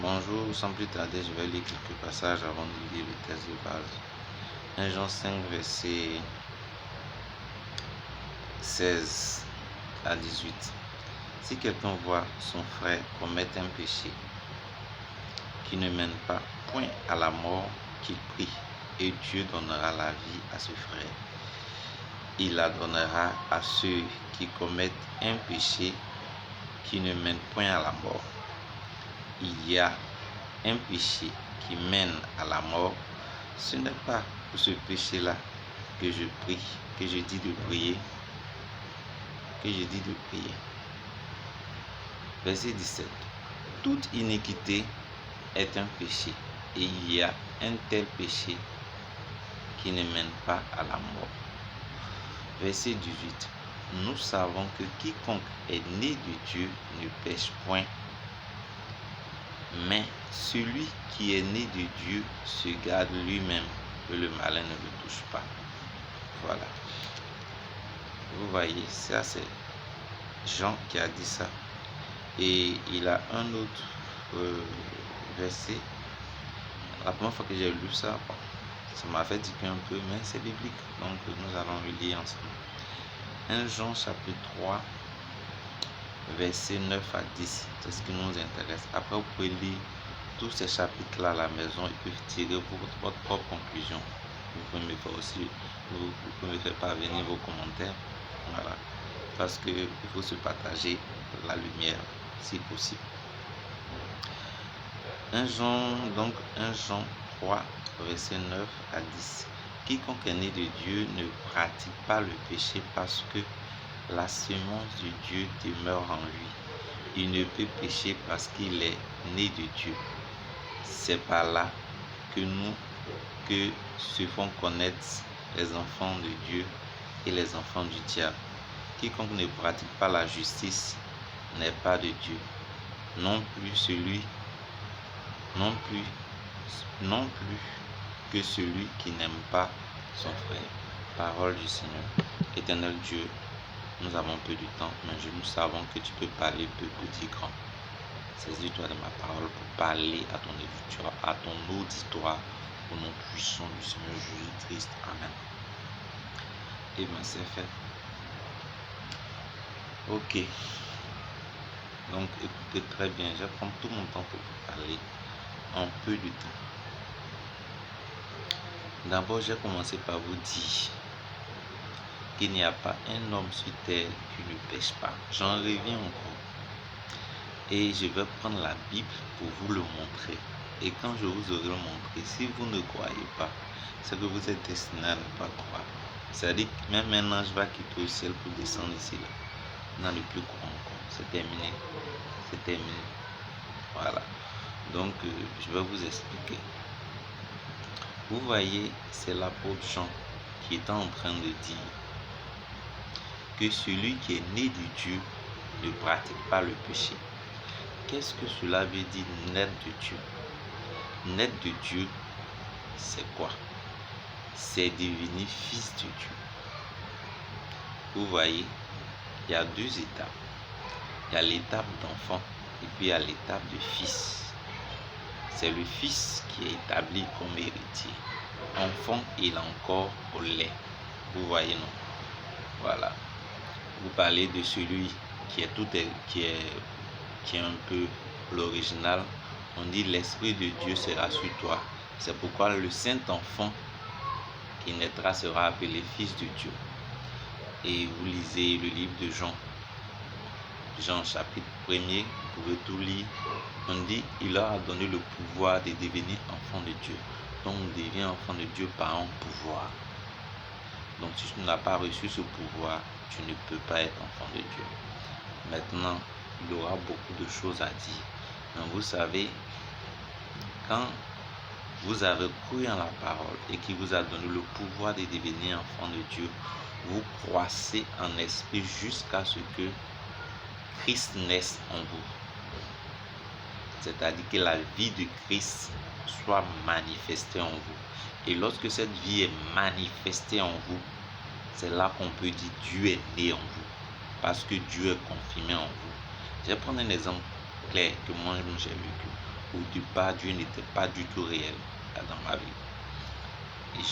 Bonjour, sans plus tarder, je vais lire quelques passages avant de lire le texte de base. 1 Jean 5, verset 16 à 18. Si quelqu'un voit son frère commettre un péché qui ne mène pas point à la mort, qu'il prie, et Dieu donnera la vie à ce frère. Il la donnera à ceux qui commettent un péché qui ne mène point à la mort. Il y a un péché qui mène à la mort. Ce n'est pas pour ce péché-là que je prie, que je dis de prier, Verset 17. Toute iniquité est un péché, et il y a un tel péché qui ne mène pas à la mort. Verset 18. Nous savons que quiconque est né de Dieu ne pêche point, mais celui qui est né de Dieu se garde lui-même, que le malin ne le touche pas. Voilà. Vous voyez, ça c'est Jean qui a dit ça. Et il a un autre verset. La première fois que j'ai lu ça, ça m'a fait tiquer un peu, mais c'est biblique. Donc nous allons le lire ensemble. 1 Jean chapitre 3, verset 9 à 10. C'est ce qui nous intéresse. Après, vous pouvez lire tous ces chapitres-là à la maison et puis tirer votre propre conclusion. Vous pouvez me faire aussi, vous pouvez me faire parvenir vos commentaires. Voilà. Parce qu'il faut se partager la lumière si possible. 1 Jean 3, verset 9 à 10. Quiconque est né de Dieu ne pratique pas le péché parce que la semence de Dieu demeure en lui. Il ne peut pécher parce qu'il est né de Dieu. C'est par là que se font connaître les enfants de Dieu et les enfants du diable. Quiconque ne pratique pas la justice n'est pas de Dieu, non plus que celui qui n'aime pas son frère. Parole du Seigneur. Éternel Dieu, nous avons peu de temps, mais nous savons que tu peux parler peu, petit, grand. Saisis-toi de ma parole pour parler à ton auditoire, au nom puissant du Seigneur Jésus-Christ. Amen. Et bien, c'est fait. Ok. Donc, écoutez très bien. Je vais prendre tout mon temps pour vous parler en peu de temps. D'abord, j'ai commencé par vous dire qu'il n'y a pas un homme sur terre qui ne pêche pas. J'en reviens encore. Et je vais prendre la Bible pour vous le montrer. Et quand je vous aurai montré, si vous ne croyez pas, c'est que vous êtes destiné à ne pas croire. C'est-à-dire que même un ange va quitter le ciel pour descendre ici. Là. On n'a plus croire encore. C'est terminé. C'est terminé. Voilà. Donc, je vais vous expliquer. Vous voyez, c'est l'apôtre Jean qui est en train de dire que celui qui est né de Dieu ne pratique pas le péché. Qu'est-ce que cela veut dire, naître de Dieu? Naître de Dieu, c'est quoi? C'est devenir fils de Dieu. Vous voyez, il y a deux étapes. Il y a l'étape d'enfant et puis il y a l'étape de fils. C'est le fils qui est établi comme héritier. Enfant, il est encore au lait. Vous voyez, non? Voilà. Vous parlez de celui qui est un peu l'original. On dit l'Esprit de Dieu sera sur toi. C'est pourquoi le Saint-Enfant qui naîtra sera appelé Fils de Dieu. Et vous lisez le livre de Jean chapitre 1er, vous pouvez tout lire. On dit, il leur a donné le pouvoir de devenir enfant de Dieu. Donc on devient enfant de Dieu par un pouvoir. Donc si tu n'as pas reçu ce pouvoir, tu ne peux pas être enfant de Dieu. Maintenant, il y aura beaucoup de choses à dire. Mais vous savez, quand vous avez cru en la parole et qui vous a donné le pouvoir de devenir enfant de Dieu, vous croissez en esprit jusqu'à ce que Christ naisse en vous. C'est-à-dire que la vie de Christ soit manifestée en vous. Et lorsque cette vie est manifestée en vous, c'est là qu'on peut dire Dieu est né en vous. Parce que Dieu est confirmé en vous. Je vais prendre un exemple clair que moi j'ai vécu. au départ, Dieu n'était pas du tout réel dans ma vie. Et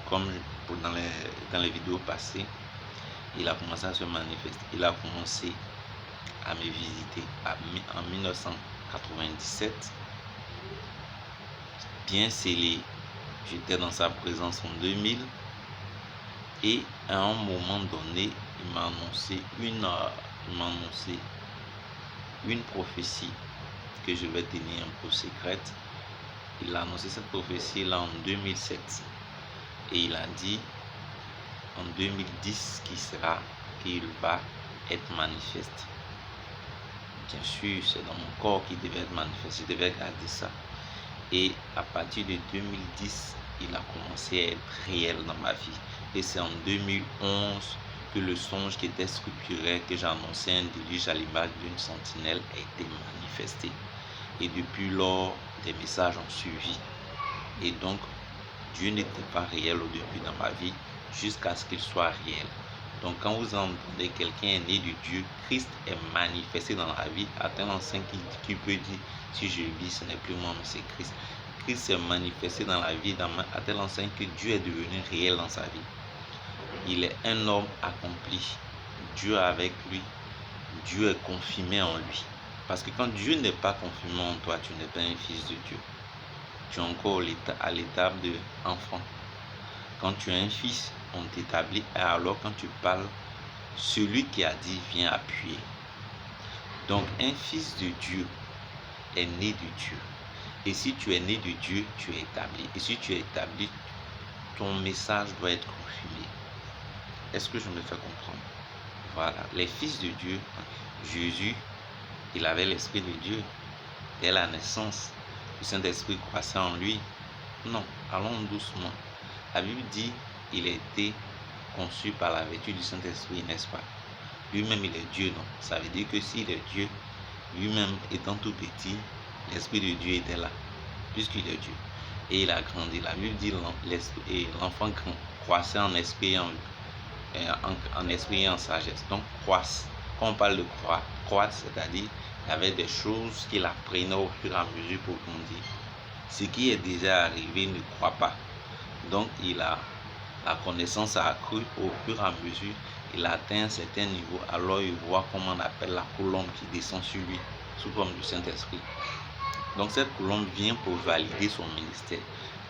comme dans les vidéos passées, il a commencé à se manifester. Il a commencé à me visiter en 1997, bien scellé. J'étais dans sa présence en 2000 et à un moment donné, il m'a annoncé une prophétie que je vais tenir un peu secrète. Il a annoncé cette prophétie là en 2007 et il a dit en 2010 qu'il va être manifeste. Bien sûr, c'est dans mon corps qu'il devait être manifeste, je devais garder ça. Et à partir de 2010, il a commencé à être réel dans ma vie. Et c'est en 2011 que le songe qui était scripturé, que j'annonçais un déluge à l'image d'une sentinelle, a été manifesté. Et depuis lors, des messages ont suivi. Et donc, Dieu n'était pas réel au début dans ma vie, jusqu'à ce qu'il soit réel. Donc, quand vous entendez quelqu'un est né de Dieu, Christ est manifesté dans la vie, à tel enseigne qu'il peut dire, si je vis, ce n'est plus moi, mais c'est Christ. Christ s'est manifesté dans la vie à tel enseigne que Dieu est devenu réel dans sa vie. Il est un homme accompli. Dieu est avec lui. Dieu est confirmé en lui. Parce que quand Dieu n'est pas confirmé en toi, tu n'es pas un fils de Dieu. Tu es encore à l'étape d'enfant. Quand tu es un fils, on t'établit. Et alors quand tu parles, celui qui a dit vient appuyer. Donc un fils de Dieu est né de Dieu. Et si tu es né de Dieu, tu es établi. Et si tu es établi, ton message doit être confirmé. Est-ce que je me fais comprendre? Voilà. Les fils de Dieu, Jésus, il avait l'Esprit de Dieu. Dès la naissance, le Saint-Esprit croissait en lui. Non, allons doucement. La Bible dit il a été conçu par la vertu du Saint-Esprit, n'est-ce pas? Lui-même, il est Dieu, non? Ça veut dire que s'il est Dieu, lui-même étant tout petit, l'Esprit de Dieu était là, puisqu'il est Dieu. Et il a grandi. La Bible dit l'enfant croissait en esprit en esprit et en sagesse. Donc, croisse. Quand on parle de croître, c'est-à-dire il y avait des choses qu'il apprenait au fur et à mesure pour grandir. Ce qui est déjà arrivé ne croit pas. Donc, la connaissance a accru au fur et à mesure. Il a atteint un certain niveau. Alors, il voit comment on appelle la colombe qui descend sur lui, sous forme du Saint-Esprit. Donc, cette colombe vient pour valider son ministère.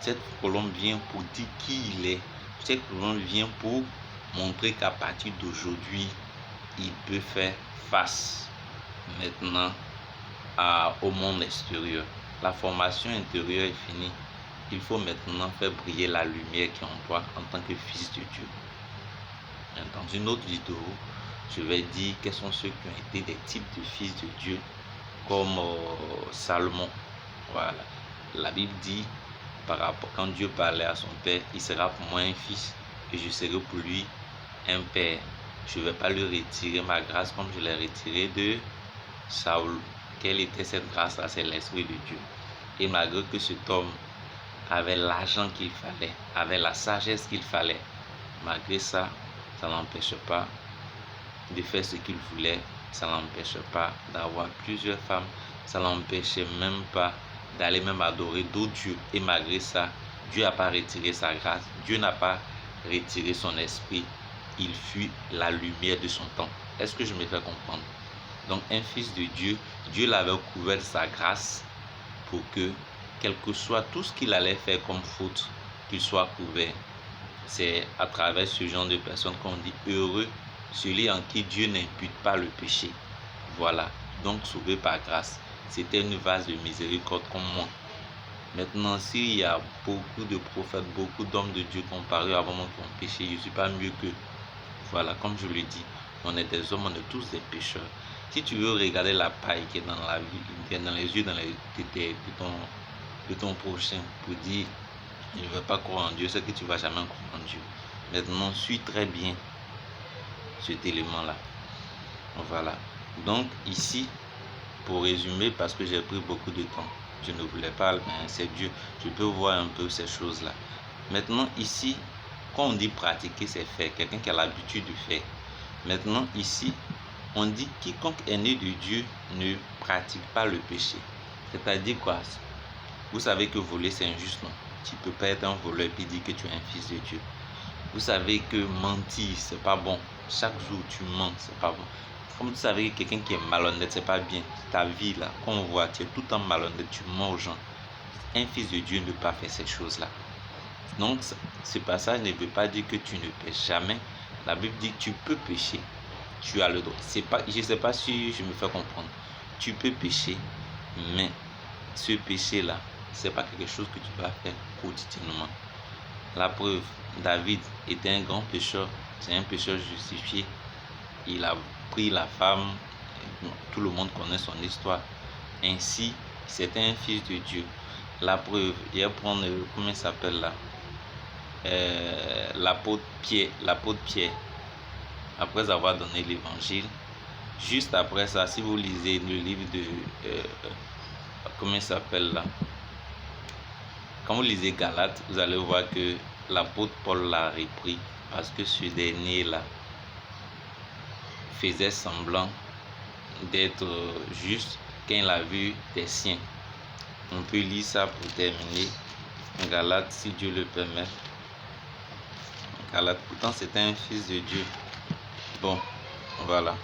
Cette colombe vient pour dire qui il est. Cette colombe vient pour montrer qu'à partir d'aujourd'hui, il peut faire face maintenant au monde extérieur. La formation intérieure est finie. Il faut maintenant faire briller la lumière qui est en toi en tant que fils de Dieu. Dans une autre vidéo, je vais dire quels sont ceux qui ont été des types de fils de Dieu, comme Salomon. Voilà. La Bible dit, quand Dieu parlait à son père, il sera pour moi un fils et je serai pour lui un père. Je ne vais pas lui retirer ma grâce comme je l'ai retiré de Saül. Quelle était cette grâce-là? C'est l'Esprit de Dieu. Et malgré que cet homme avait l'argent qu'il fallait, avait la sagesse qu'il fallait, malgré ça, ça n'empêche pas de faire ce qu'il voulait, ça n'empêche pas d'avoir plusieurs femmes, ça n'empêchait même pas d'aller même adorer d'autres dieux. Et malgré ça, Dieu n'a pas retiré sa grâce, Dieu n'a pas retiré son esprit, il fut la lumière de son temps. Est-ce que je me fais comprendre? Donc un fils de Dieu, Dieu l'avait couvert de sa grâce pour que, quel que soit tout ce qu'il allait faire comme faute, qu'il soit couvert. C'est à travers ce genre de personnes qu'on dit heureux celui en qui Dieu n'impute pas le péché. Voilà, donc sauvé par grâce. C'était une vase de miséricorde comme moi. Maintenant, s'il y a beaucoup de prophètes, beaucoup d'hommes de Dieu comparés avant moi qui ont péché, je ne suis pas mieux qu'eux. Voilà, comme je le dis, on est des hommes, on est tous des pécheurs. Si tu veux regarder la paille qui est dans la vie, qui est dans les yeux de ton prochain, pour dire il ne veut pas croire en Dieu, c'est que tu ne vas jamais croire en Dieu. Maintenant, suis très bien cet élément-là. Voilà. Donc ici, pour résumer, parce que j'ai pris beaucoup de temps, je ne voulais pas, mais c'est Dieu. Je peux voir un peu ces choses-là. Maintenant ici, quand on dit pratiquer, c'est faire. Quelqu'un qui a l'habitude de faire. Maintenant ici, on dit quiconque est né de Dieu ne pratique pas le péché. C'est-à-dire quoi? Vous savez que voler c'est injuste, non? Tu peux pas être un voleur et puis dire que tu es un fils de Dieu. Vous savez que mentir c'est pas bon. Chaque jour tu mens, c'est pas bon. Comme vous savez que quelqu'un qui est malhonnête, c'est pas bien. Ta vie là, quand on voit, tu es tout le temps malhonnête, tu mens aux gens. Un fils de Dieu ne peut pas faire ces choses-là. Donc, ce passage ne veut pas dire que tu ne pêches jamais. La Bible dit que tu peux pécher. Tu as le droit. Je ne sais pas si je me fais comprendre. Tu peux pécher, mais ce péché-là, c'est pas quelque chose que tu dois faire quotidiennement. La preuve, David était un grand pécheur. C'est un pécheur justifié. Il a pris la femme. Tout le monde connaît son histoire. Ainsi, c'était un fils de Dieu. La preuve, il va prendre, comment il s'appelle là, l'apôtre Pierre, après avoir donné l'évangile. Juste après ça, si vous lisez le livre de, comment il s'appelle là, quand vous lisez Galates, vous allez voir que l'apôtre Paul l'a repris parce que ce dernier là faisait semblant d'être juste quand il a vu des siens. On peut lire ça pour terminer. Galates, si Dieu le permet. Galates, pourtant c'était un fils de Dieu. Bon, voilà.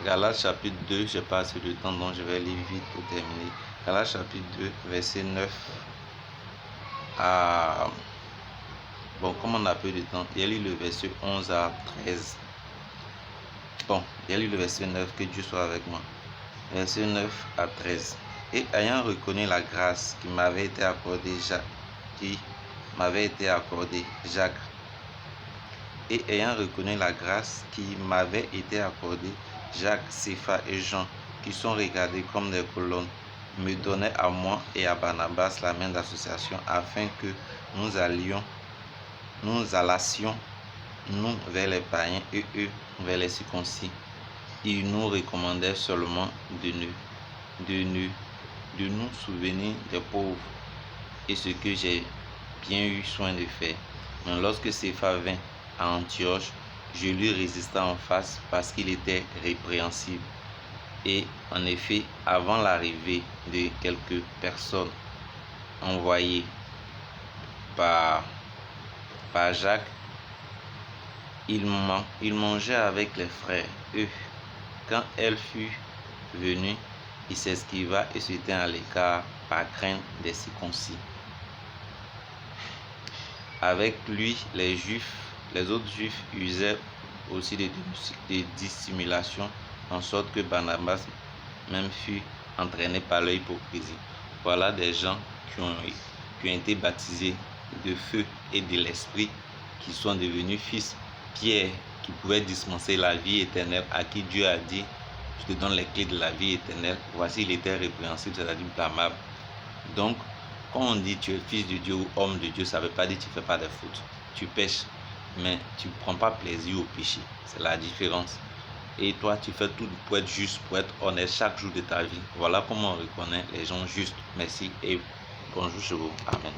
Galates chapitre 2, je passe le temps donc je vais lire vite pour terminer. Galates chapitre 2, verset 9 à... Bon, comme on a peu de temps, il y a lu le verset 11 à 13. Bon, il y a lu le verset 9, que Dieu soit avec moi. Verset 9 à 13. Et ayant reconnu la grâce qui m'avait été accordée, Jacques, et ayant reconnu la grâce qui m'avait été accordée, Jacques, Cépha et Jean, qui sont regardés comme des colonnes, me donnaient à moi et à Barnabas la main d'association afin que nous allassions, nous vers les païens et eux vers les circoncis. Ils nous recommandaient seulement de nous souvenir des pauvres, et ce que j'ai bien eu soin de faire. Mais lorsque Cépha vint à Antioche, je lui résista en face parce qu'il était répréhensible. Et en effet, avant l'arrivée de quelques personnes envoyées par Jacques, il mangeait avec les frères. Eux, quand elle fut venue, il s'esquiva et se tint à l'écart par crainte des circoncis. Avec lui, les autres juifs usaient aussi de dissimulation, en sorte que Barnabas même fut entraîné par leur hypocrisie. Voilà des gens qui ont été baptisés de feu et de l'esprit, qui sont devenus fils. Pierre, qui pouvait dispenser la vie éternelle, à qui Dieu a dit: je te donne les clés de la vie éternelle. Voici, il était répréhensible, c'est-à-dire blâmable. Donc, quand on dit tu es fils de Dieu ou homme de Dieu, ça ne veut pas dire que tu ne fais pas de fautes. Tu pêches, mais tu ne prends pas plaisir au péché. C'est la différence. Et toi, tu fais tout pour être juste, pour être honnête chaque jour de ta vie. Voilà comment on reconnaît les gens justes. Merci et bonjour chez vous. Amen.